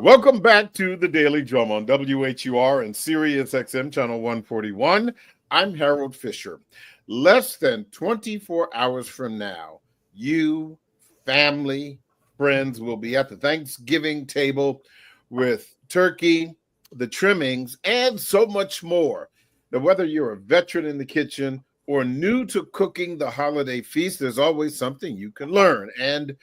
Welcome back to the Daily Drum on WHUR and Sirius XM Channel 141. I'm Harold Fisher. Less than 24 hours from now, you, family, friends will be at the Thanksgiving table with turkey, the trimmings, and so much more. Now, whether you're a veteran in the kitchen or new to cooking the holiday feast, there's always something you can learn. And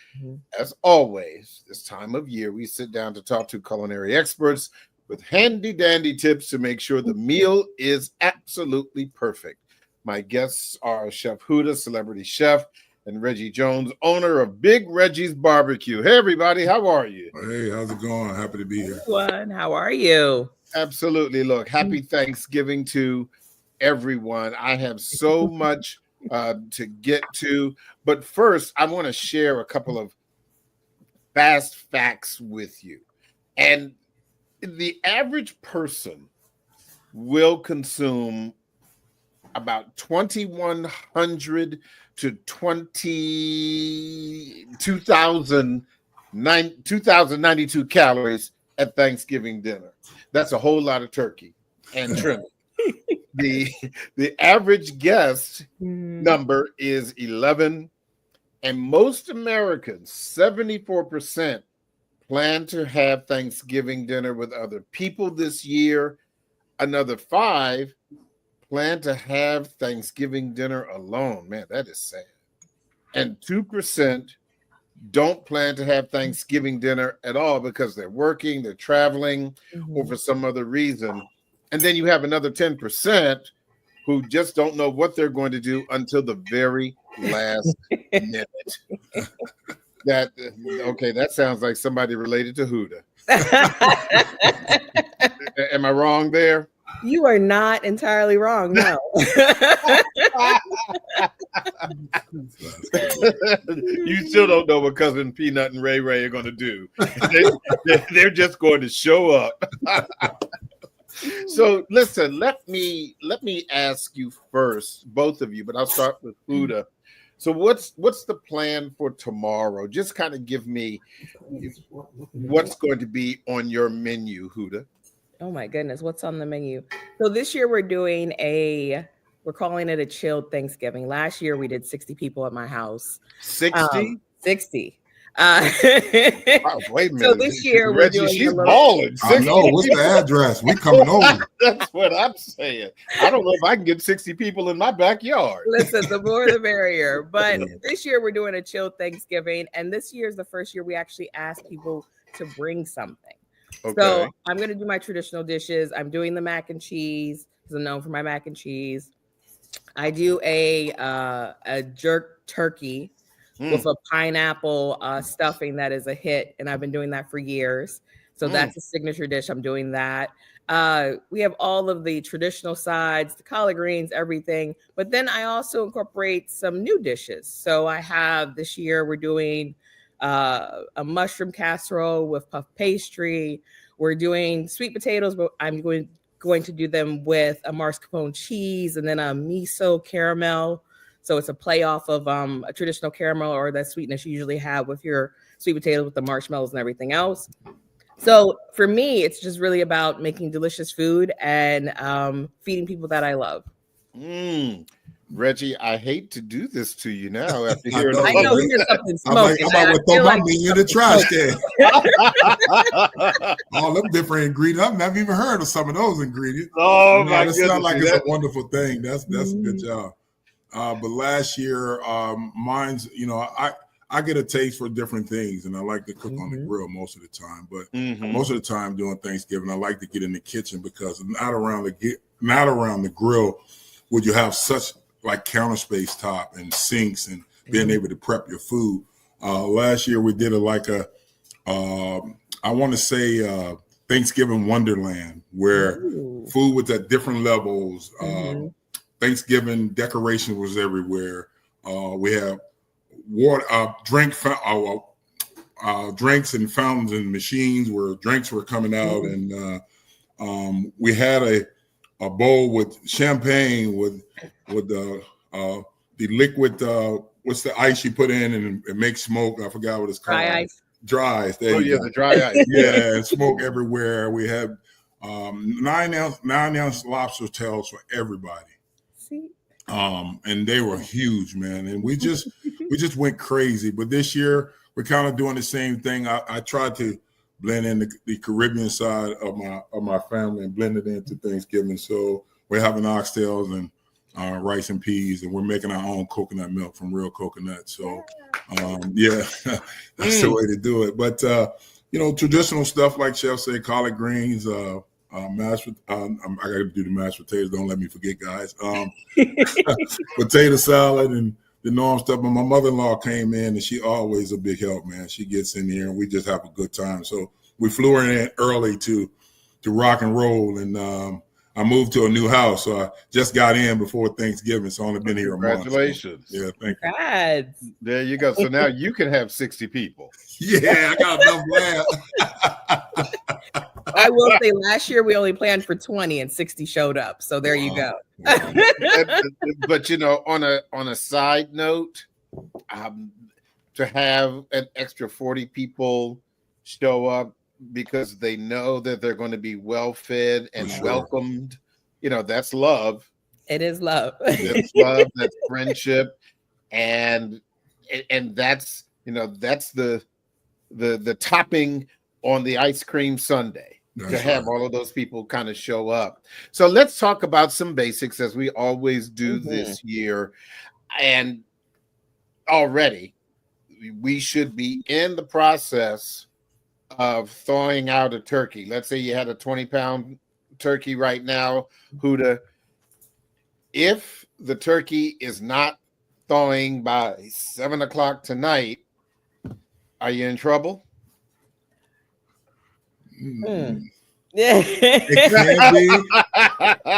as always, this time of year, we sit down to talk to culinary experts with handy-dandy tips to make sure the meal is absolutely perfect. My guests are Chef Huda, celebrity chef, and Reggie Jones, owner of Big Reggie's Barbecue. Hey, everybody, how are you? Hey, how's it going? Happy to be here. Everyone, how are you? Absolutely. Look, happy Thanksgiving to everyone. I have so much to get to. But first, I want to share a couple of fast facts with you. And the average person will consume about 2,100 to 2,092 calories at Thanksgiving dinner. That's a whole lot of turkey and trimming. The average guest number is 11, and most Americans, 74%, plan to have Thanksgiving dinner with other people this year. Another 5 plan to have Thanksgiving dinner alone. Man, that is sad. And 2% don't plan to have Thanksgiving dinner at all because they're working, they're traveling, or for some other reason. And then you have another 10% who just don't know what they're going to do until the very last minute. That sounds like somebody related to Huda. Am I wrong there? You are not entirely wrong, no. You still don't know what Cousin Peanut and Ray Ray are going to do. They're just going to show up. So listen, let me ask you first, both of you, but I'll start with Huda. So what's the plan for tomorrow? Just kind of give me what's going to be on your menu, Huda. Oh my goodness, what's on the menu? So this year we're calling it a chilled Thanksgiving. Last year we did 60 people at my house. 60? 60. Wow, wait a minute. So this year we're Reggie, doing she's balling. I know. What's the address? We coming over. That's what I'm saying. I don't know if I can get 60 people in my backyard. Listen, the more the merrier. But this year we're doing a chilled Thanksgiving, and this year is the first year we actually ask people to bring something. Okay. So I'm going to do my traditional dishes. I'm doing the mac and cheese because I'm known for my mac and cheese. I do a jerk turkey with a pineapple stuffing that is a hit, and I've been doing that for years. So that's a signature dish. I'm doing that. We have all of the traditional sides, the collard greens, everything. But then I also incorporate some new dishes. So I have this year we're doing a mushroom casserole with puff pastry. We're doing sweet potatoes, but I'm going to do them with a mascarpone cheese and then a miso caramel. So it's a play off of a traditional caramel or that sweetness you usually have with your sweet potatoes with the marshmallows and everything else. So for me, it's just really about making delicious food and feeding people that I love. Reggie, I hate to do this to you now after hearing I know here's something smoking. I'm about to throw my meat in the trash can. All them different ingredients. I've never even heard of some of those ingredients. Oh, my goodness. It sounds like it's a wonderful thing. That's a good job. But last year, mine's, I get a taste for different things, and I like to cook on the grill most of the time. But most of the time during Thanksgiving, I like to get in the kitchen because not around the grill would you have such like counter space top and sinks and being able to prep your food. Last year we did I want to say Thanksgiving Wonderland, where food was at different levels. Thanksgiving decoration was everywhere. We have water, drinks and fountains and machines where drinks were coming out, and we had a bowl with champagne with the liquid. What's the ice you put in and it makes smoke? I forgot what it's called. dries. There Oh you yeah, go. the dry ice. Yeah, and smoke everywhere. We had 9-ounce lobster tails for everybody. See? And they were huge, man. And we just went crazy. But this year we're kind of doing the same thing. I tried to blend in the Caribbean side of my family and blend it into Thanksgiving. So we're having oxtails and rice and peas, and we're making our own coconut milk from real coconut. So that's the way to do it. But traditional stuff like Chef said, collard greens, mashed. I got to do the mashed potatoes. Don't let me forget, guys. Potato salad and the norm stuff. But my mother-in-law came in, and she always a big help, man. She gets in here, and we just have a good time. So we flew her in early to rock and roll, and I moved to a new house, so I just got in before Thanksgiving. So I've only been here a month. Congratulations! So, yeah, thank you. Congrats. There you go. So now you can have 60 people. Yeah, I got enough land. I will say last year we only planned for 20 and 60 showed up. So there you go. But on a side note, to have an extra 40 people show up because they know that they're going to be well fed and welcomed, that's love. It is love. That's love. That's friendship, and that's that's the topping on the ice cream sundae. To have all of those people kind of show up. So let's talk about some basics as we always do this year. And already we should be in the process of thawing out a turkey. Let's say you had a 20-pound turkey right now, Huda. If the turkey is not thawing by 7 o'clock tonight, are you in trouble? It can be.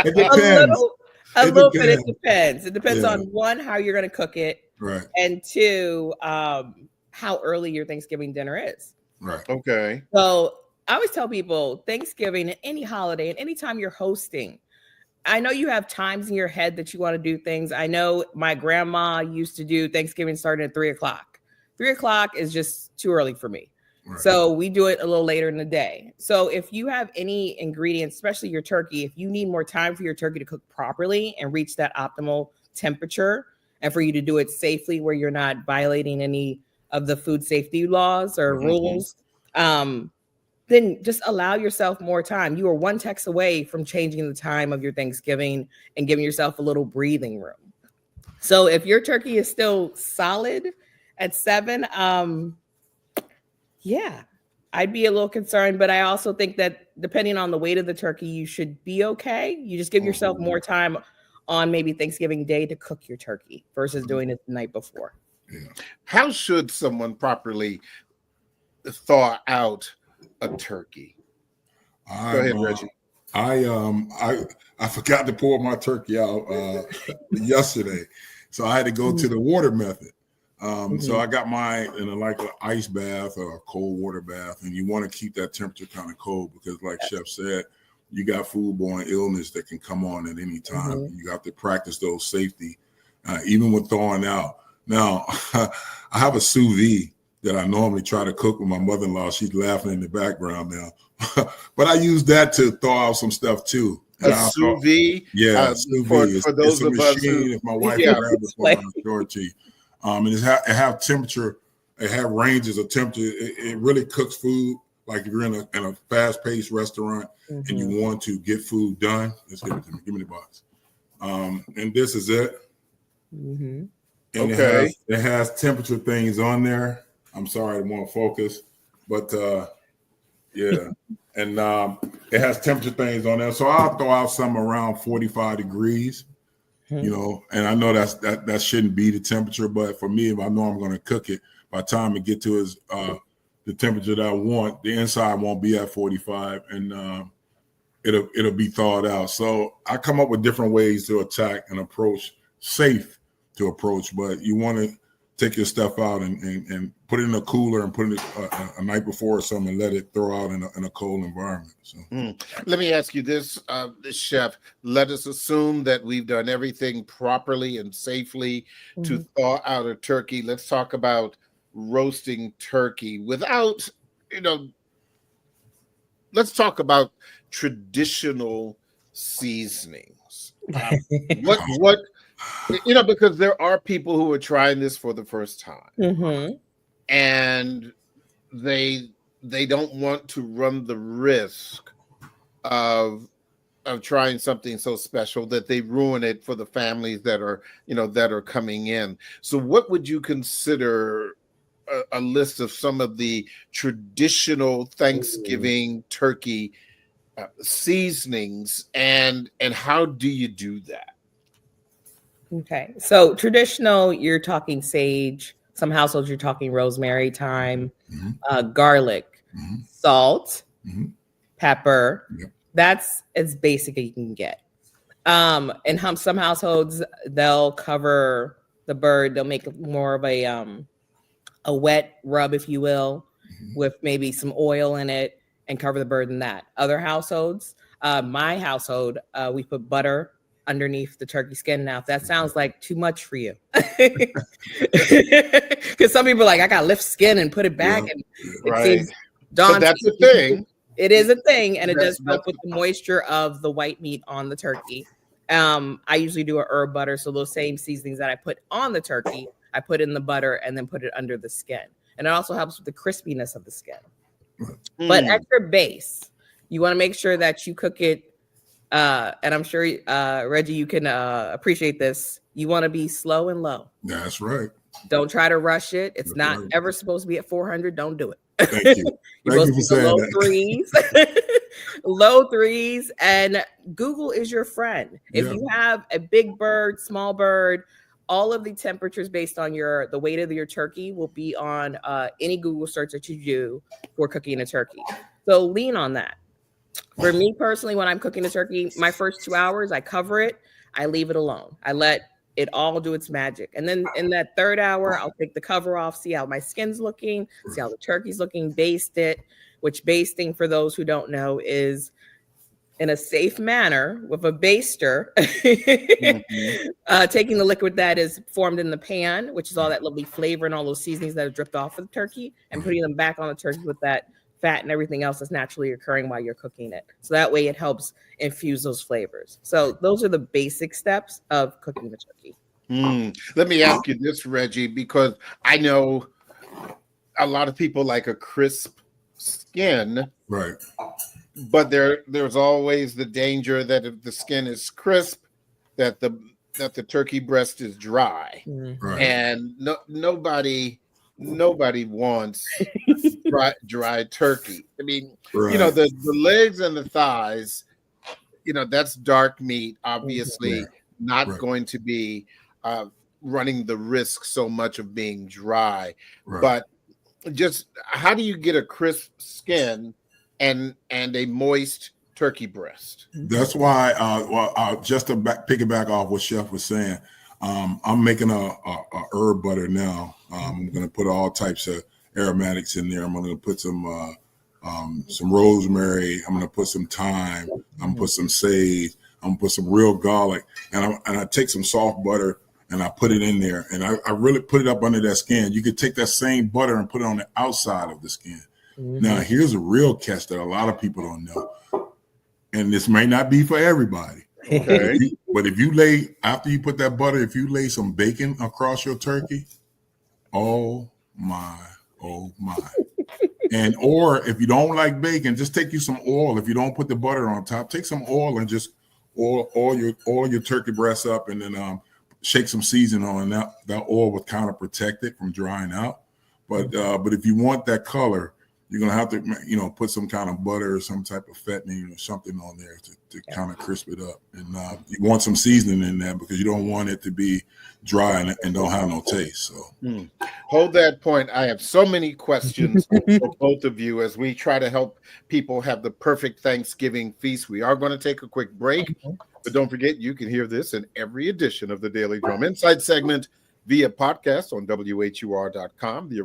It depends. A little bit. It depends. It depends on one, how you're going to cook it, right? And two, how early your Thanksgiving dinner is. Right. Okay. So I always tell people Thanksgiving and any holiday and anytime you're hosting, I know you have times in your head that you want to do things. I know my grandma used to do Thanksgiving starting at 3 o'clock. 3 o'clock is just too early for me. Right. So we do it a little later in the day. So if you have any ingredients, especially your turkey, if you need more time for your turkey to cook properly and reach that optimal temperature and for you to do it safely where you're not violating any of the food safety laws or rules, then just allow yourself more time. You are one text away from changing the time of your Thanksgiving and giving yourself a little breathing room. So if your turkey is still solid at 7, yeah, I'd be a little concerned, but I also think that depending on the weight of the turkey, you should be okay. You just give yourself more time on maybe Thanksgiving Day to cook your turkey versus doing it the night before. Yeah. How should someone properly thaw out a turkey? Go ahead, Reggie. I forgot to pour my turkey out yesterday, so I had to go to the water method. So I got mine in an ice bath or a cold water bath, and you want to keep that temperature kind of cold because, like Chef said, you got foodborne illness that can come on at any time. You have to practice those safety, even with thawing out. Now, I have a sous vide that I normally try to cook with my mother-in-law. She's laughing in the background now, but I use that to thaw out some stuff too. A sous vide, sous vide. For those of us who, if my wife grabbed it for my shorty. And it have temperature. It have ranges of temperature. It really cooks food. Like if you're in a fast-paced restaurant and you want to get food done, let's give it to me. Give me the box. And this is it. And it has temperature things on there. I'm sorry, I won't focus, but yeah. And it has temperature things on there. So I'll throw out some around 45 degrees. And I know that shouldn't be the temperature, but for me, if I know I'm going to cook it, by the time it get to the temperature that I want, the inside won't be at 45, and it'll be thawed out. So I come up with different ways to attack and approach, safe to approach, but you want to take your stuff out and put it in a cooler and put it a night before or something and let it thaw out in a cold environment. So let me ask you this, Chef. Let us assume that we've done everything properly and safely to thaw out a turkey. Let's talk about roasting turkey without, let's talk about traditional seasonings. What because there are people who are trying this for the first time, and they don't want to run the risk of trying something so special that they ruin it for the families that are coming in. So what would you consider a list of some of the traditional Thanksgiving turkey seasonings, and how do you do that? Okay, so traditional, you're talking sage. Some households, you're talking rosemary, thyme, garlic, salt, pepper. Yep. That's as basic as you can get. In some households, they'll cover the bird. They'll make more of a wet rub, if you will, with maybe some oil in it, and cover the bird in that. Other households, my household, we put butter underneath the turkey skin. Now, if that sounds like too much for you, because some people are like, I got to lift skin and put it back, and it seems daunting. So that's the thing. It is a thing, and it does help with the moisture of the white meat on the turkey. I usually do a herb butter, so those same seasonings that I put on the turkey, I put in the butter and then put it under the skin. And it also helps with the crispiness of the skin. But extra base, you want to make sure that you cook it, and I'm sure, Reggie, you can appreciate this. You want to be slow and low. That's right. Don't try to rush it. It's not ever supposed to be at 400. Don't do it. Thank you. Thank you for saying low that. threes. Low threes, and Google is your friend. If you have a big bird, small bird, all of the temperatures based on the weight of your turkey will be on any Google search that you do for cooking a turkey. So lean on that. For me personally, when I'm cooking a turkey, my first 2 hours, I cover it. I leave it alone. I let it all do its magic. And then in that third hour, I'll take the cover off, see how my skin's looking, see how the turkey's looking, baste it, which basting, for those who don't know, is in a safe manner with a baster, taking the liquid that is formed in the pan, which is all that lovely flavor and all those seasonings that have dripped off of the turkey, and putting them back on the turkey with that fat and everything else that's naturally occurring while you're cooking it. So that way it helps infuse those flavors. So those are the basic steps of cooking the turkey. Let me ask you this, Reggie, because I know a lot of people like a crisp skin, right? But there's always the danger that if the skin is crisp, that the turkey breast is dry, right? And nobody wants dry turkey. I mean, the legs and the thighs, that's dark meat, obviously not going to be running the risk so much of being dry. But just how do you get a crisp skin and a moist turkey breast? That's why, just to piggyback off what Chef was saying, I'm making a herb butter now. I'm going to put all types of aromatics in there. I'm going to put some rosemary. I'm going to put some thyme. I'm going to put some sage. I'm going to put some real garlic. And I take some soft butter and I put it in there. And I really put it up under that skin. You could take that same butter and put it on the outside of the skin. Now, here's a real catch that a lot of people don't know. And this may not be for everybody. Okay. But if you after you put that butter, if you lay some bacon across your turkey, oh my. Or if you don't like bacon, just take you some oil. If you don't put the butter on top, take some oil and just oil your turkey breast up, and then shake some seasoning on it. That oil will kind of protect it from drying out. But if you want that color, you're gonna have to, put some kind of butter or some type of fattening or something on there to kind of crisp it up. And you want some seasoning in there because you don't want it to be dry and don't have no taste. So hold that point. I have so many questions for both of you as we try to help people have the perfect Thanksgiving feast. We are going to take a quick break, but don't forget you can hear this in every edition of the Daily Drum Insight segment via podcast on WHUR.com. The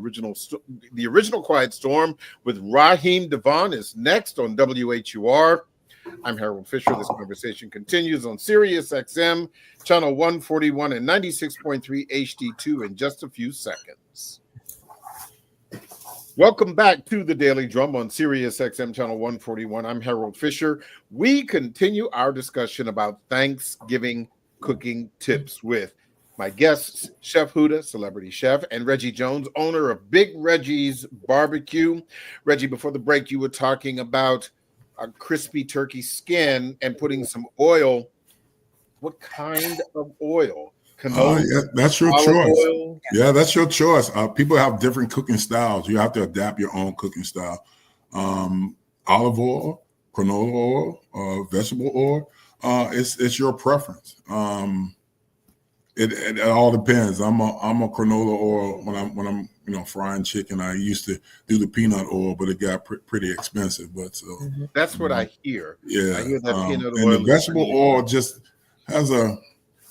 original Quiet Storm with Raheem Devon is next on WHUR. I'm Harold Fisher. This conversation continues on Sirius XM, channel 141 and 96.3 HD2 in just a few seconds. Welcome back to the Daily Drum on Sirius XM Channel 141. I'm Harold Fisher. We continue our discussion about Thanksgiving cooking tips with my guests, Chef Huda, celebrity chef, and Reggie Jones, owner of Big Reggie's Barbecue. Reggie, before the break, you were talking about a crispy turkey skin and putting some oil. What kind of oil? Canola, yeah, that's your choice. Oil? Yeah, that's your choice. People have different cooking styles. You have to adapt your own cooking style. Olive oil, canola oil, vegetable oil. It's your preference. It all depends. I'm a canola oil when I'm frying chicken. I used to do the peanut oil, but it got pretty expensive. But so that's what I hear. Yeah, I hear that peanut and oil. the vegetable oil just has a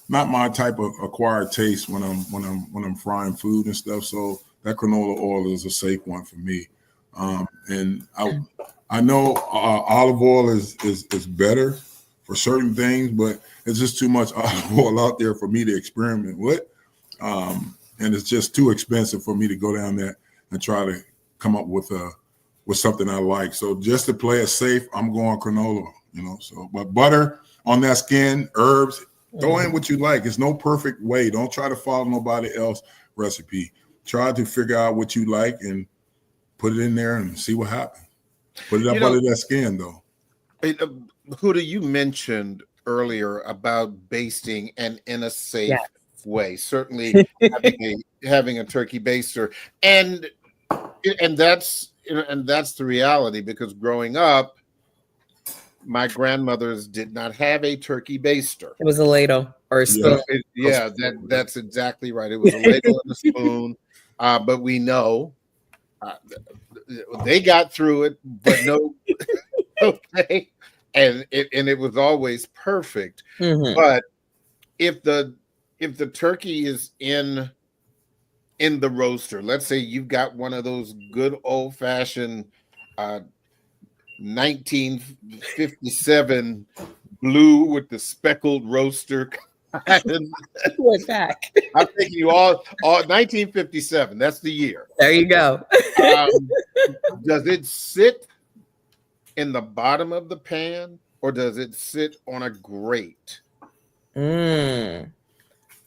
not my type of acquired taste when I'm frying food and stuff. So that canola oil is a safe one for me. And I know olive oil is better for certain things, but it's just too much olive oil out there for me to experiment with. And it's just too expensive for me to go down there and try to come up with something I like. So just to play it safe, I'm going canola, so, but butter on that skin, herbs, throw in what you like. It's no perfect way. Don't try to follow nobody else's recipe. Try to figure out what you like and put it in there and see what happens. Put it up under that skin, though. Huda, you mentioned earlier about basting and in a safe way. Certainly having a turkey baster, and that's the reality, because growing up, my grandmothers did not have a turkey baster. It was a ladle or a spoon. That's exactly right. It was a ladle and a spoon. But we know they got through it, but no, okay. And it was always perfect. Mm-hmm. But if the turkey is in the roaster, let's say you've got one of those good old fashioned 1957 blue with the speckled roaster. Went back. I'm thinking you all 1957. That's the year. There you go. Does it sit in the bottom of the pan, or does it sit on a grate?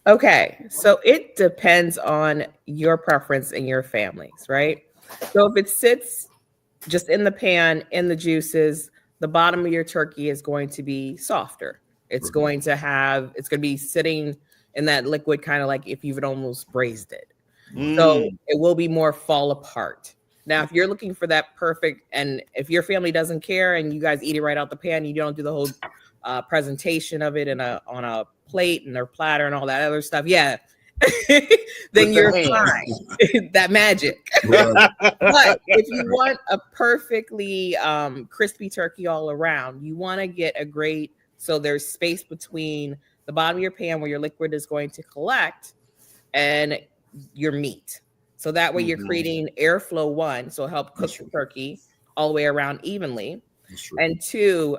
Okay, so it depends on your preference and your families, right? So if it sits just in the pan, in the juices, the bottom of your turkey is going to be softer. It's going to be sitting in that liquid, kind of like if you've almost braised it. So it will be more fall apart. Now, if you're looking for that perfect, and if your family doesn't care and you guys eat it right out the pan, you don't do the whole presentation of it on a plate and their platter and all that other stuff, then you're fine. That magic. Right. But if you want a perfectly crispy turkey all around, you want to get a grate so there's space between the bottom of your pan where your liquid is going to collect and your meat. So that way you're creating airflow, one, so help cook your turkey all the way around evenly. And two,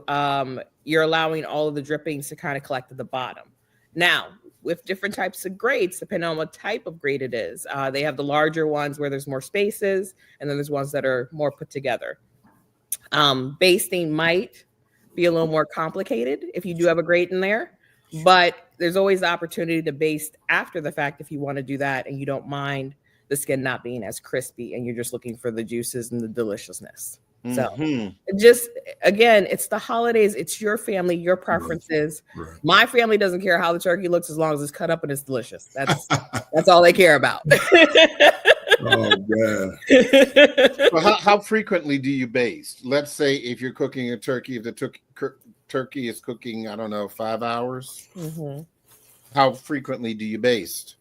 you're allowing all of the drippings to kind of collect at the bottom. Now, with different types of grates, depending on what type of grate it is, they have the larger ones where there's more spaces, and then there's ones that are more put together. Basting might be a little more complicated if you do have a grate in there, but there's always the opportunity to baste after the fact if you want to do that and you don't mind the skin not being as crispy and you're just looking for the juices and the deliciousness. So just, again, it's the holidays. It's your family, your preferences. Right. My family doesn't care how the turkey looks as long as it's cut up and it's delicious. That's all they care about. Oh, yeah. Well, how frequently do you baste? Let's say if you're cooking a turkey, if the turkey is cooking, I don't know, 5 hours. How frequently do you baste?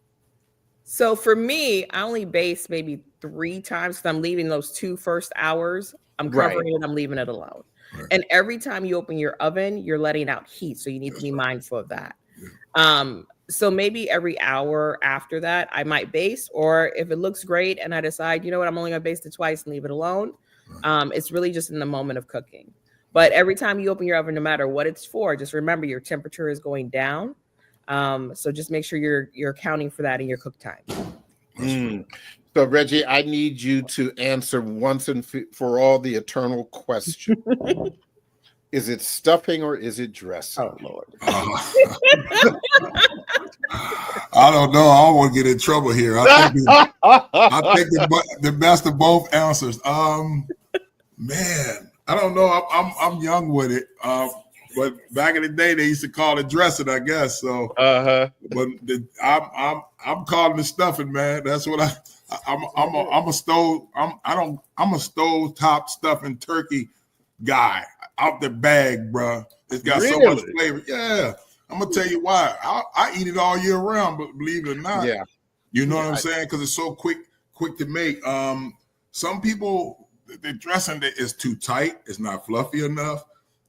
So for me, I only baste maybe 3 times because I'm leaving those 2 first hours. I'm covering it. I'm leaving it alone. Right. And every time you open your oven, you're letting out heat. So you need to be mindful of that. Yeah. So maybe every hour after that, I might baste. Or if it looks great and I decide, you know what, I'm only going to baste it twice and leave it alone. Right. It's really just in the moment of cooking. But every time you open your oven, no matter what it's for, just remember your temperature is going down. So just make sure you're accounting for that in your cook time. So, Reggie, I need you to answer once and for all the eternal question. Is it stuffing or is it dressing? Oh, Lord. I don't know. I don't want to get in trouble here. I think the best of both answers. Man, I don't know. I'm young with it. But back in the day, they used to call it dressing, I guess. So, but I'm calling it stuffing, man. That's what I'm a stove top stuffing turkey guy out the bag, bro. It's got so much flavor. Yeah, I'm gonna tell you why. I eat it all year round, but believe it or not, you know what I'm saying? Because it's so quick to make. Some people, the dressing is too tight. It's not fluffy enough.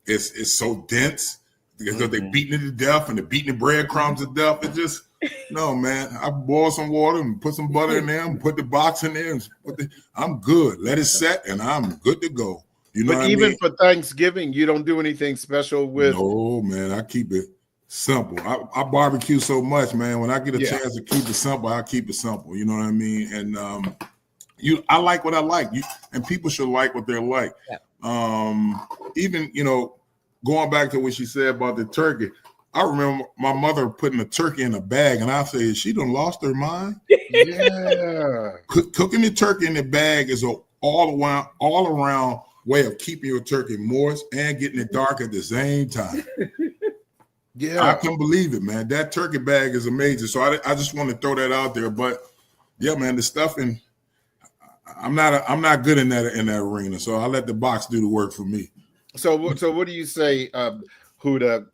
It's so dense because they're beating it to death and they're beating the breadcrumbs to death. It just no, man. I boil some water and put some butter in there and put the box in there. And I'm good. Let it set and I'm good to go. You know, but even for Thanksgiving, you don't do anything special with. No, man. I keep it simple. I barbecue so much, man. When I get a chance to keep it simple, I keep it simple. You know what I mean? And I like what I like. And people should like what they like. Yeah. Even, going back to what she said about the turkey, I remember my mother putting a turkey in a bag, and I said, she done lost her mind. Yeah. Cooking the turkey in the bag is an all around way of keeping your turkey moist and getting it dark at the same time. Yeah. I can believe it, man. That turkey bag is amazing. So I just want to throw that out there. But yeah, man, the stuffing, I'm not good in that arena. So I let the box do the work for me. So what do you say, Huda?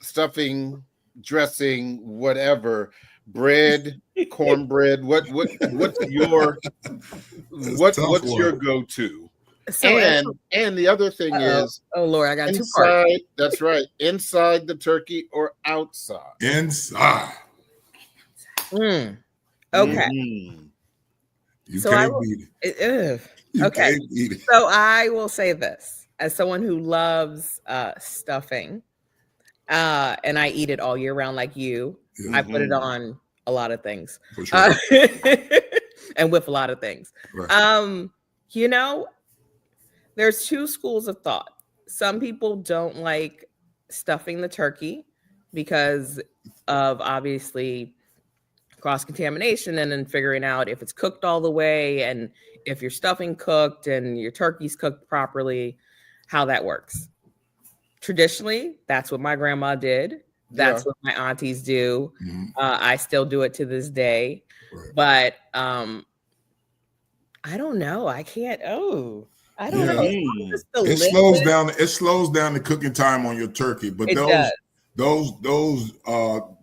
Stuffing, dressing, whatever, bread, cornbread. What's your go-to? So, and the other thing is, oh Lord, I got two parts. That's right, inside the turkey or outside. Inside. Okay. You can't beat it. Okay. So I will say this as someone who loves stuffing. And I eat it all year round like you. I put it on a lot of things. For sure. And with a lot of things. Right. There's two schools of thought. Some people don't like stuffing the turkey because of obviously cross-contamination and then figuring out if it's cooked all the way and if your stuffing cooked and your turkey's cooked properly, how that works. Traditionally, that's what my grandma did. That's what my aunties do. I still do it to this day. Right. But I don't know. I can't. I don't know. It slows down the cooking time on your turkey. But those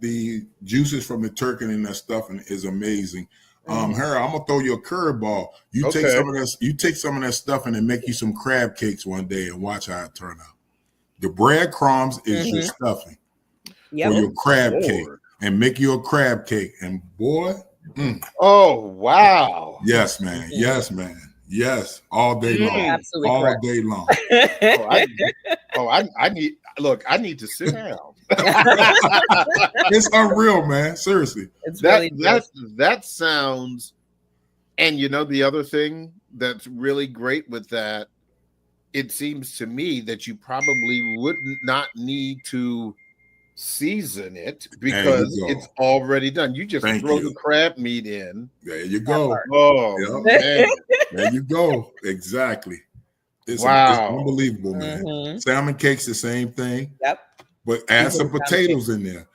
the juices from the turkey and that stuffing is amazing. Harry, I'm gonna throw you a curveball. You take some of that stuffing and make you some crab cakes one day and watch how it turn out. The breadcrumbs is your stuffing for your crab cake, and make you a crab cake. And boy, oh wow, yes, man, yes, all day long, absolutely all correct. Day long. I need to sit down. It's unreal, man. Seriously, that sounds. And the other thing that's really great with that. It seems to me that you probably would not need to season it because it's already done. You just throw the crab meat in. There you go. Oh, man. There you go. Exactly. It's unbelievable, man. Salmon cakes, the same thing. Yep. But add some potatoes in there.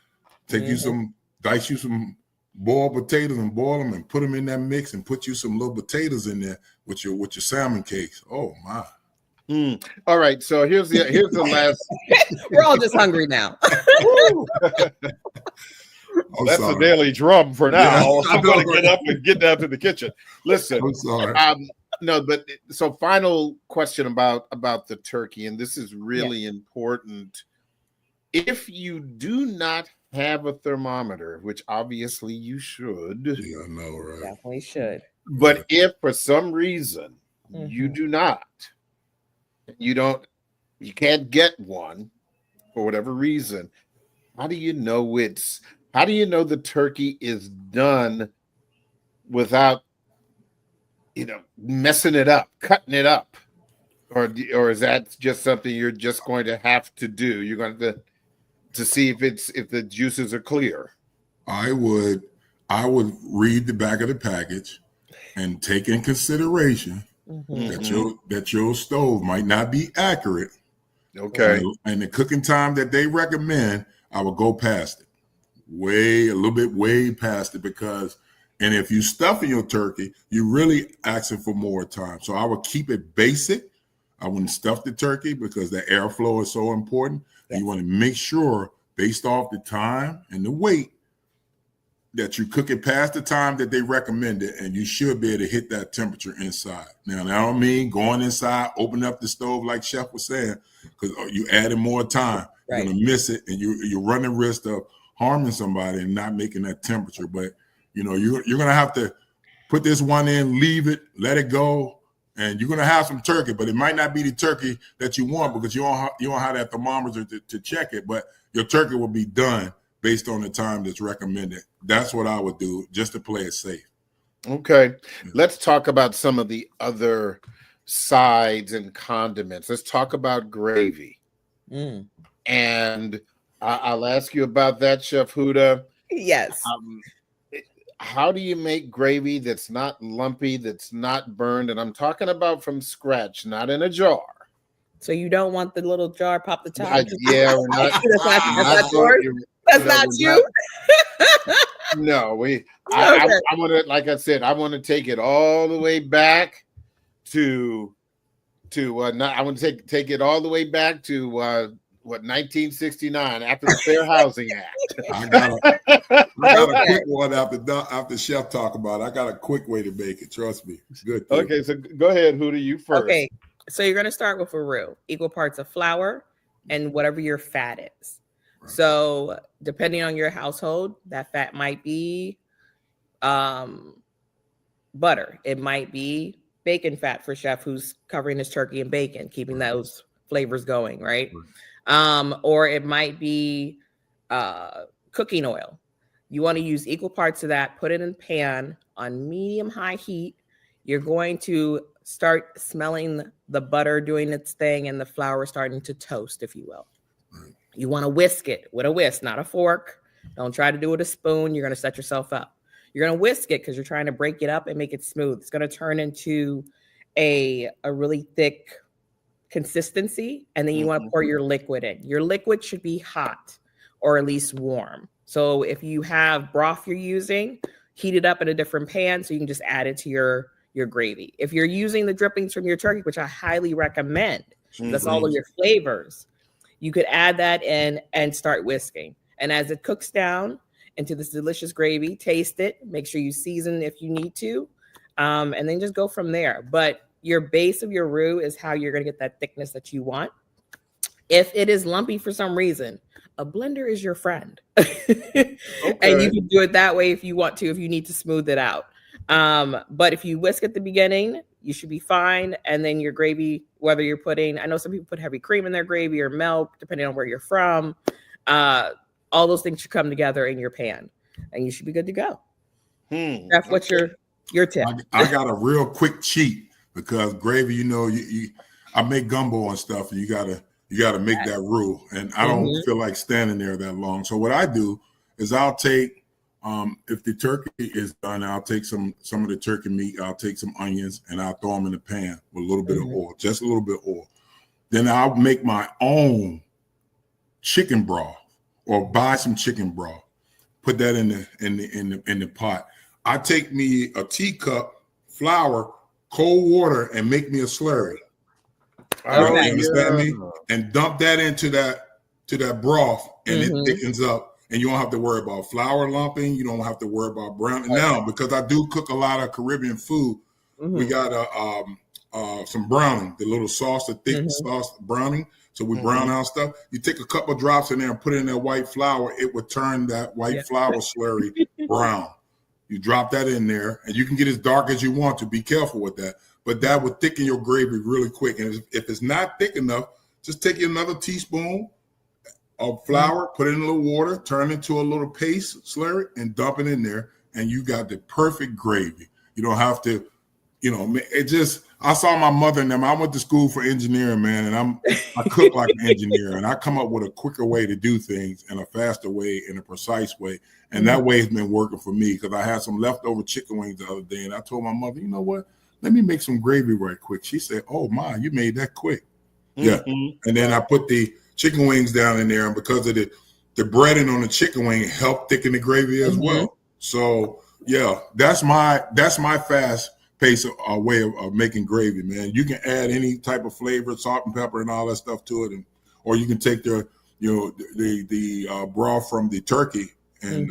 Dice you some boiled potatoes and boil them and put them in that mix and put you some little potatoes in there with your salmon cakes. Oh my. All right, so here's the last. We're all just hungry now. That's the daily drum for now. I'm going to get up and get down to the kitchen. Listen, I'm sorry. So final question about the turkey, and this is really important. If you do not have a thermometer, which obviously you should, yeah, I know, right? Definitely should. But if for some reason you do not. You can't get one for whatever reason. How do you know the turkey is done without, messing it up, cutting it up? Or is that just something you're just going to have to do? You're going to see if the juices are clear. I would read the back of the package and take in consideration that your stove might not be accurate. Okay. And the cooking time that they recommend, I would go past it. A little bit way past it, because if you stuffing your turkey, you're really asking for more time. So I would keep it basic. I wouldn't stuff the turkey because the airflow is so important. Yes. You want to make sure, based off the time and the weight, that you cook it past the time that they recommend it, and you should be able to hit that temperature inside. Now, that don't mean going inside, open up the stove like Chef was saying, because you adding more time. Right. You're going to miss it, and you're running risk of harming somebody and not making that temperature. But, you're going to have to put this one in, leave it, let it go, and you're going to have some turkey, but it might not be the turkey that you want because you don't have that thermometer to check it, but your turkey will be done based on the time that's recommended. That's what I would do, just to play it safe. Okay. Yeah. Let's talk about some of the other sides and condiments. Let's talk about gravy. And I'll ask you about that, Chef Huda. Yes. How do you make gravy that's not lumpy, that's not burned? And I'm talking about from scratch, not in a jar. So you don't want the little jar pop the top? Yeah, we're not. That's not you. No, I want to, like I said, I want to take it all the way back to I want to take it all the way back to 1969, after the Fair Housing Act. I got a quick one after Chef talk about it. I got a quick way to make it. Trust me, it's good. Okay, so go ahead, Huda, you first. Okay, so you're gonna start with a roux, equal parts of flour and whatever your fat is. Right. So depending on your household, that fat might be butter. It might be bacon fat for Chef who's covering his turkey in bacon, keeping those flavors going, right? Or it might be cooking oil. You want to use equal parts of that, put it in a pan on medium-high heat. You're going to start smelling the butter doing its thing and the flour starting to toast, if you will. You want to whisk it with a whisk, not a fork. Don't try to do it with a spoon. You're going to set yourself up. You're going to whisk it because you're trying to break it up and make it smooth. It's going to turn into a really thick consistency, and then you want to pour your liquid in. Your liquid should be hot or at least warm. So if you have broth you're using, heat it up in a different pan so you can just add it to your gravy. If you're using the drippings from your turkey, which I highly recommend, that's all of your flavors, you could add that in and start whisking. And as it cooks down into this delicious gravy, taste it, make sure you season if you need to, and then just go from there. But your base of your roux is how you're going to get that thickness that you want. If it is lumpy for some reason, a blender is your friend. Okay. And you can do it that way if you want to, if you need to smooth it out. But if you whisk at the beginning, you should be fine. And then your gravy, whether you're putting, I know some people put heavy cream in their gravy or milk, depending on where you're from. All those things should come together in your pan and you should be good to go. That's what's your tip. I got a real quick cheat because gravy, I make gumbo and stuff, and you gotta make that roux, and I don't feel like standing there that long. So what I do is I'll take, if the turkey is done, I'll take some of the turkey meat, I'll take some onions, and I'll throw them in the pan with a little bit of oil, just a little bit of oil. Then I'll make my own chicken broth or buy some chicken broth, put that in the pot. I take me a teacup flour, cold water, and make me a slurry. You understand me? And dump that into that broth, and it thickens up. And you don't have to worry about flour lumping. You don't have to worry about browning. Now, because I do cook a lot of Caribbean food, we got some browning, the little sauce, the thick sauce browning. So we brown out stuff. You take a couple of drops in there and put it in that white flour. It would turn that white flour slurry brown. You drop that in there, and you can get as dark as you want to. Be careful with that. But that would thicken your gravy really quick. And if it's not thick enough, just take another teaspoon of flour, put it in a little water, turn it into a little paste slurry, and dump it in there. and you got the perfect gravy. You don't have to, it just, I saw my mother and them. I went to school for engineering, man, and I cook like an engineer, and I come up with a quicker way to do things and a faster way and a precise way. And that way has been working for me, because I had some leftover chicken wings the other day, and I told my mother, you know what? Let me make some gravy right quick. She said, oh, my, you made that quick. Yeah. And then I put the chicken wings down in there, and because of the breading on the chicken wing helped thicken the gravy as well. So yeah, that's my fast pace way of making gravy, man. You can add any type of flavor, salt and pepper and all that stuff to it, or you can take the broth from the turkey and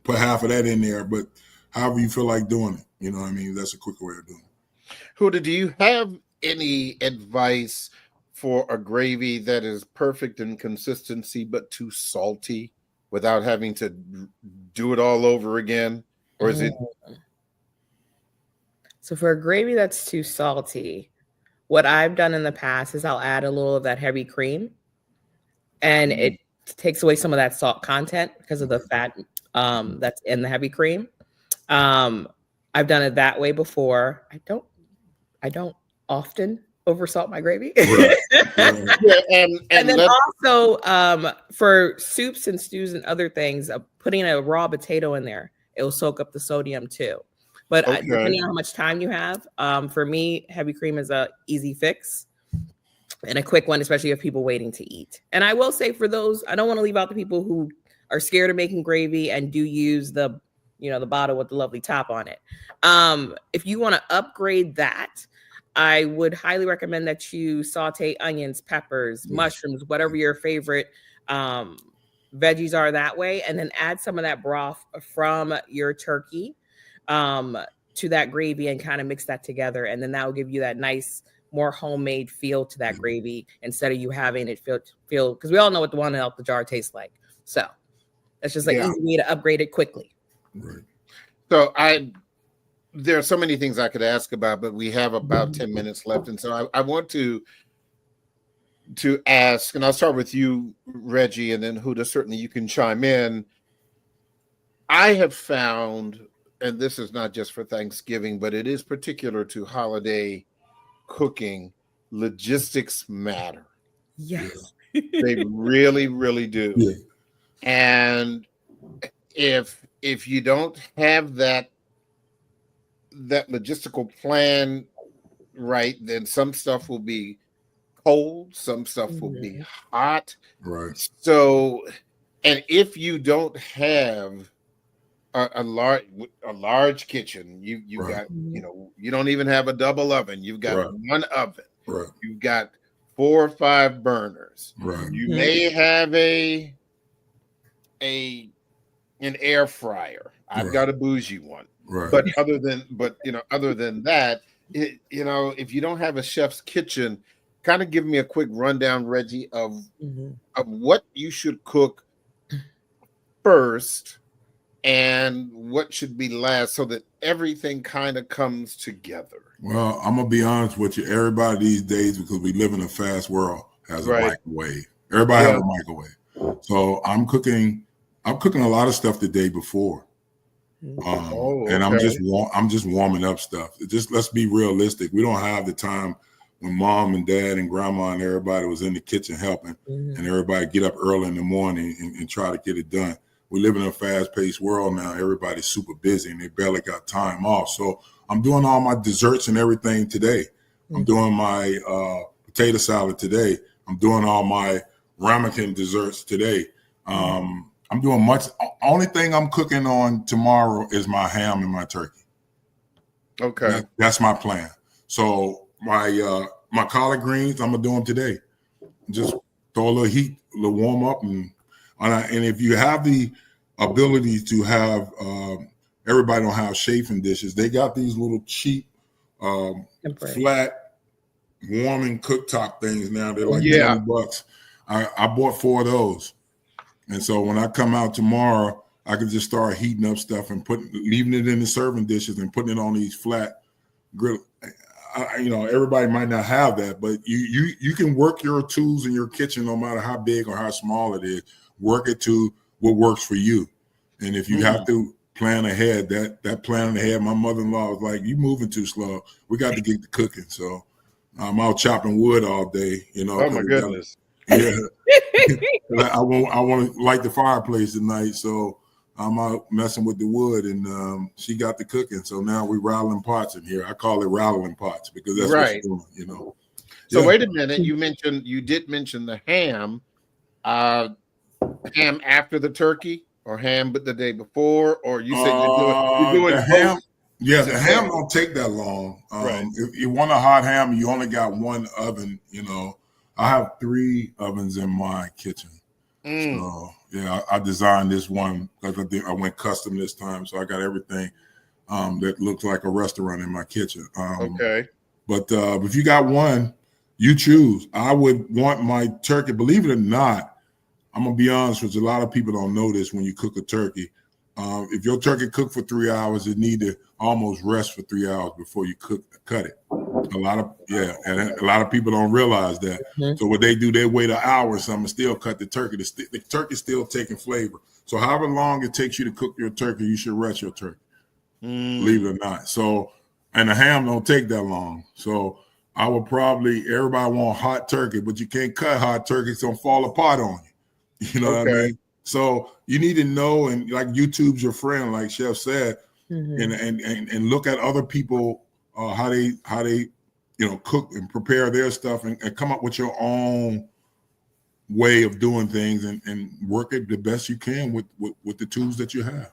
put half of that in there. But however you feel like doing it, you know what I mean? That's a quicker way of doing it. Huda, do you have any advice for a gravy that is perfect in consistency but too salty without having to do it all over again? Or is it? So for a gravy that's too salty, what I've done in the past is I'll add a little of that heavy cream, and it takes away some of that salt content because of the fat that's in the heavy cream. I've done it that way before. I don't often oversalt my gravy. Right. and then also for soups and stews and other things, putting a raw potato in there, it will soak up the sodium too. But depending on how much time you have, for me, heavy cream is a easy fix and a quick one, especially if people waiting to eat. And I will say, for those, I don't want to leave out the people who are scared of making gravy and do use the bottle with the lovely top on it. If you want to upgrade that, I would highly recommend that you saute onions, peppers, mushrooms, whatever your favorite veggies are that way, and then add some of that broth from your turkey to that gravy and kind of mix that together. And then that will give you that nice, more homemade feel to that gravy instead of you having it feel because we all know what the one out the jar tastes like. So that's just like easy way to upgrade it quickly. Right. So there are so many things I could ask about, but we have about 10 minutes left. And so I want to ask, and I'll start with you, Reggie, and then Huda, certainly you can chime in. I have found, and this is not just for Thanksgiving, but it is particular to holiday cooking, logistics matter. Yes. They really, really do. Yeah. And if you don't have that logistical plan right, then some stuff will be cold, some stuff will be hot. Right. So, and if you don't have a large kitchen, you got, you don't even have a double oven, you've got one oven, you've got 4 or 5 burners, you may have an air fryer. I've got a bougie one. Right. But other than that, if you don't have a chef's kitchen, kind of give me a quick rundown, Reggie, of what you should cook first and what should be last, so that everything kind of comes together. Well, I'm gonna be honest with you. Everybody these days, because we live in a fast world, has a microwave. Everybody has a microwave. So I'm cooking a lot of stuff the day before. And I'm just warming up stuff. Let's be realistic. We don't have the time when mom and dad and grandma and everybody was in the kitchen helping, and everybody get up early in the morning and try to get it done. We live in a fast-paced world now. Everybody's super busy and they barely got time off. So I'm doing all my desserts and everything today. I'm doing my potato salad today. I'm doing all my ramekin desserts today. I'm doing much. Only thing I'm cooking on tomorrow is my ham and my turkey. Okay, that's my plan. So my collard greens, I'm gonna do them today. Just throw a little heat, a little warm up, and if you have the ability to have, everybody don't have chafing dishes. They got these little cheap, flat, warming cooktop things now. They're like $20. I bought 4 of those. And so when I come out tomorrow, I can just start heating up stuff and leaving it in the serving dishes and putting it on these flat grill. Everybody might not have that, but you can work your tools in your kitchen, no matter how big or how small it is. Work it to what works for you. And if you have to plan ahead. That planning ahead, my mother-in-law was like, "You moving too slow. We got to get to cooking." So I'm out chopping wood all day, Oh my goodness. Yeah. I want to light the fireplace tonight, so I'm out messing with the wood, and she got the cooking. So now we rattling pots in here. I call it rattling pots because that's what she's doing, So wait a minute. You did mention the ham. Ham after the turkey, or ham but the day before, or you said you're doing the ham. Yeah, the ham don't take that long. If you want a hot ham, you only got one oven. I have 3 ovens in my kitchen. So yeah, I designed this one because I went custom this time, so I got everything that looks like a restaurant in my kitchen. But if you got one, you choose. I would want my turkey. Believe it or not, I'm gonna be honest with you. A lot of people don't know this when you cook a turkey. If your turkey cooked for 3 hours, it need to almost rest for 3 hours before you cut it. And a lot of people don't realize that. So what they do, they wait an hour or something and still cut the turkey. The turkey's still taking flavor. So however long it takes you to cook your turkey, you should rest your turkey. Believe it or not. So, and the ham don't take that long. So I would everybody want hot turkey, but you can't cut hot turkey, it's gonna fall apart on you. You know what I mean? So you need to know, and like YouTube's your friend, like Chef said, and look at other people, how they cook and prepare their stuff, and come up with your own way of doing things, and work it the best you can with the tools that you have.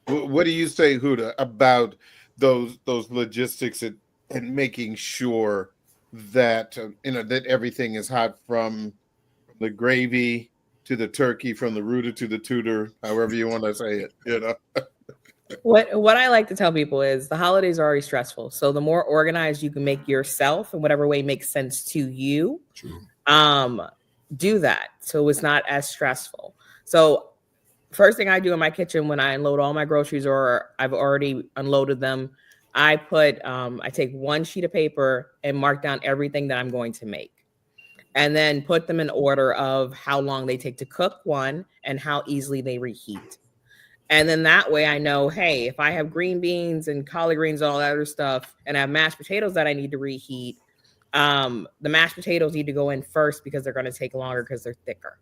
What do you say, Huda, about those logistics and making sure that that everything is hot, from the gravy to the turkey, from the rooter to the tutor, however you want to say it, What I like to tell people is the holidays are already stressful. So the more organized you can make yourself in whatever way makes sense to you, do that. So it's not as stressful. So first thing I do in my kitchen when I unload all my groceries, or I've already unloaded them, I take one sheet of paper and mark down everything that I'm going to make, and then put them in order of how long they take to cook one and how easily they reheat. And then that way I know, hey, if I have green beans and collard greens and all that other stuff, and I have mashed potatoes that I need to reheat, the mashed potatoes need to go in first because they're going to take longer because they're thicker,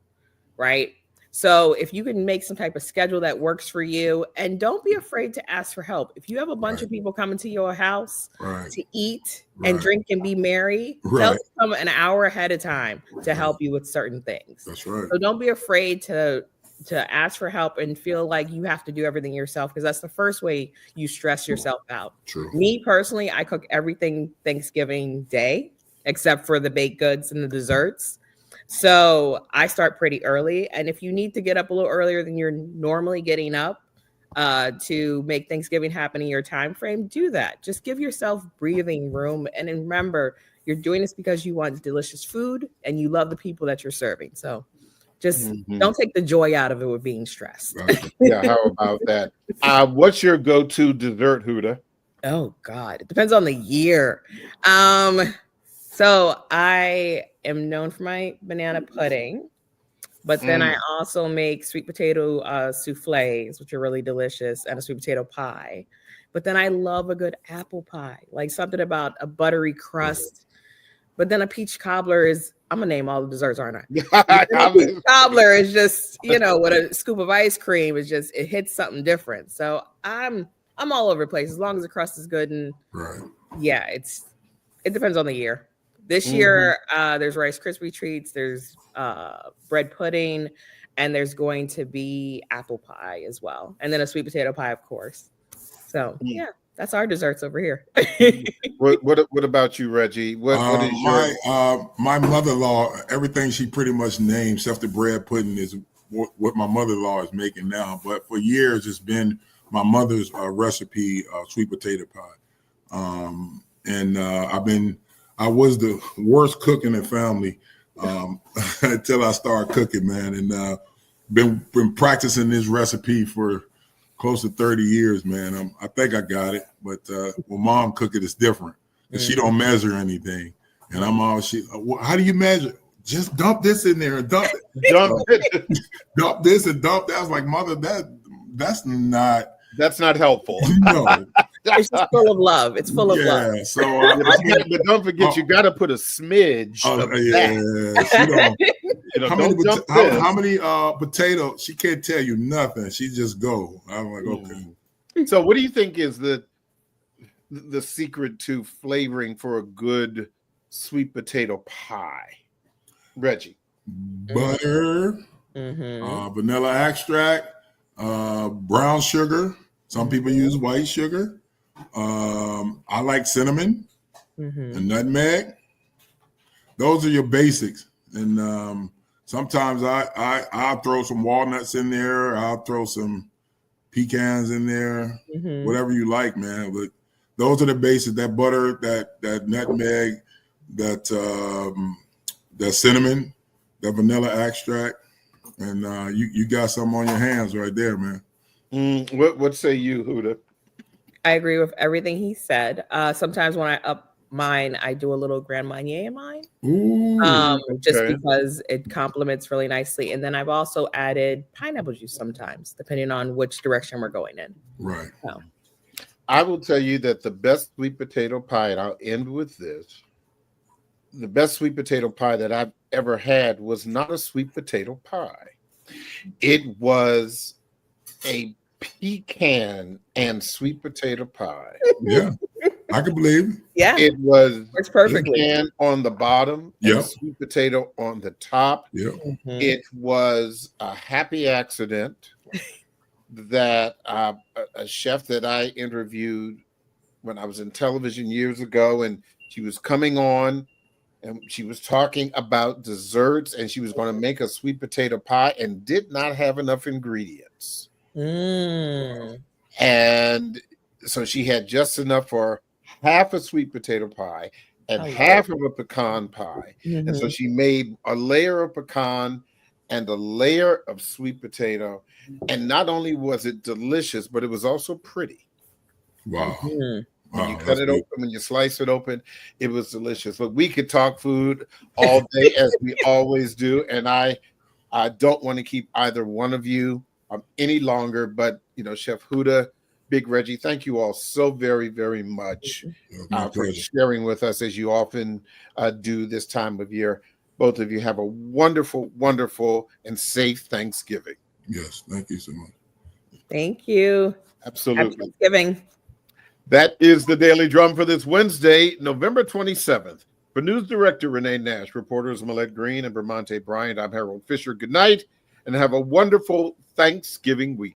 right? So if you can make some type of schedule that works for you, and don't be afraid to ask for help. If you have a bunch of people coming to your house to eat and drink and be merry, tell them an hour ahead of time to help you with certain things. That's right. So don't be afraid to ask for help and feel like you have to do everything yourself, because that's the first way you stress yourself out. True. Me personally, I cook everything Thanksgiving Day except for the baked goods and the desserts. So I start pretty early. And if you need to get up a little earlier than you're normally getting up to make Thanksgiving happen in your time frame, do that. Just give yourself breathing room. And then remember, you're doing this because you want delicious food and you love the people that you're serving. So just don't take the joy out of it with being stressed. Yeah, how about that? What's your go-to dessert, Huda? Oh, God. It depends on the year. So I am known for my banana pudding, but then I also make sweet potato soufflés, which are really delicious, and a sweet potato pie. But then I love a good apple pie, like something about a buttery crust. But then a peach cobbler is, I'm going to name all the desserts, aren't I? A peach cobbler is just, with a scoop of ice cream, is just, it hits something different. So I'm all over the place as long as the crust is good. And yeah, it depends on the year. This year, there's Rice Krispie treats, there's bread pudding, and there's going to be apple pie as well. And then a sweet potato pie, of course. So yeah, that's our desserts over here. What about you, Reggie? What is your... My mother-in-law, everything she pretty much named, except the bread pudding, is what my mother-in-law is making now. But for years, it's been my mother's recipe, sweet potato pie. I was the worst cook in the family until I started cooking, man. And been practicing this recipe for close to 30 years, man. I think I got it, but when mom cook it, it's different. And she don't measure anything. And I'm always, how do you measure? Just dump this in there and dump it. Dump this and dump that. I was like, mother, that's not That's not helpful. No. It's just full of love. It's full of love. Yeah. So, but don't forget, you got to put a smidge of that. How many potatoes? She can't tell you nothing. She just go. I'm like, okay. So, what do you think is the secret to flavoring for a good sweet potato pie, Reggie? Butter, vanilla extract, brown sugar. Some people use white sugar. I like cinnamon and nutmeg. Those are your basics. And sometimes I'll throw some walnuts in there. I'll throw some pecans in there. Whatever you like, man. But those are the basics. That butter, that nutmeg, that cinnamon, that vanilla extract, and you got something on your hands right there, man. What say you, Huda? I agree with everything he said. Sometimes when I up mine, I do a little Grand Marnier in mine, just because it complements really nicely. And then I've also added pineapple juice sometimes, depending on which direction we're going in. Right. So. I will tell you that the best sweet potato pie, and I'll end with this, the best sweet potato pie that I've ever had was not a sweet potato pie. It was a pecan and sweet potato pie. Yeah, I can believe it. Yeah, it was works perfectly. Pecan on the bottom, and sweet potato on the top. Yeah, it was a happy accident that a chef that I interviewed when I was in television years ago, and she was coming on, and she was talking about desserts, and she was going to make a sweet potato pie, and did not have enough ingredients. And so she had just enough for half a sweet potato pie and half of a pecan pie. And so she made a layer of pecan and a layer of sweet potato. And not only was it delicious, but it was also pretty. Wow. When you cut it open, when you slice it open, it was delicious. But we could talk food all day as we always do. And I don't want to keep either one of you any longer, but Chef Huda, Big Reggie, thank you all so very, very much for sharing with us, as you often do this time of year. Both of you have a wonderful, wonderful, and safe Thanksgiving. Yes, thank you so much. Thank you. Absolutely. Happy Thanksgiving. That is the Daily Drum for this Wednesday, November 27th. For News Director Renee Nash, reporters Millette Green and Vermonte Bryant, I'm Harold Fisher. Good night, and have a wonderful Thanksgiving week.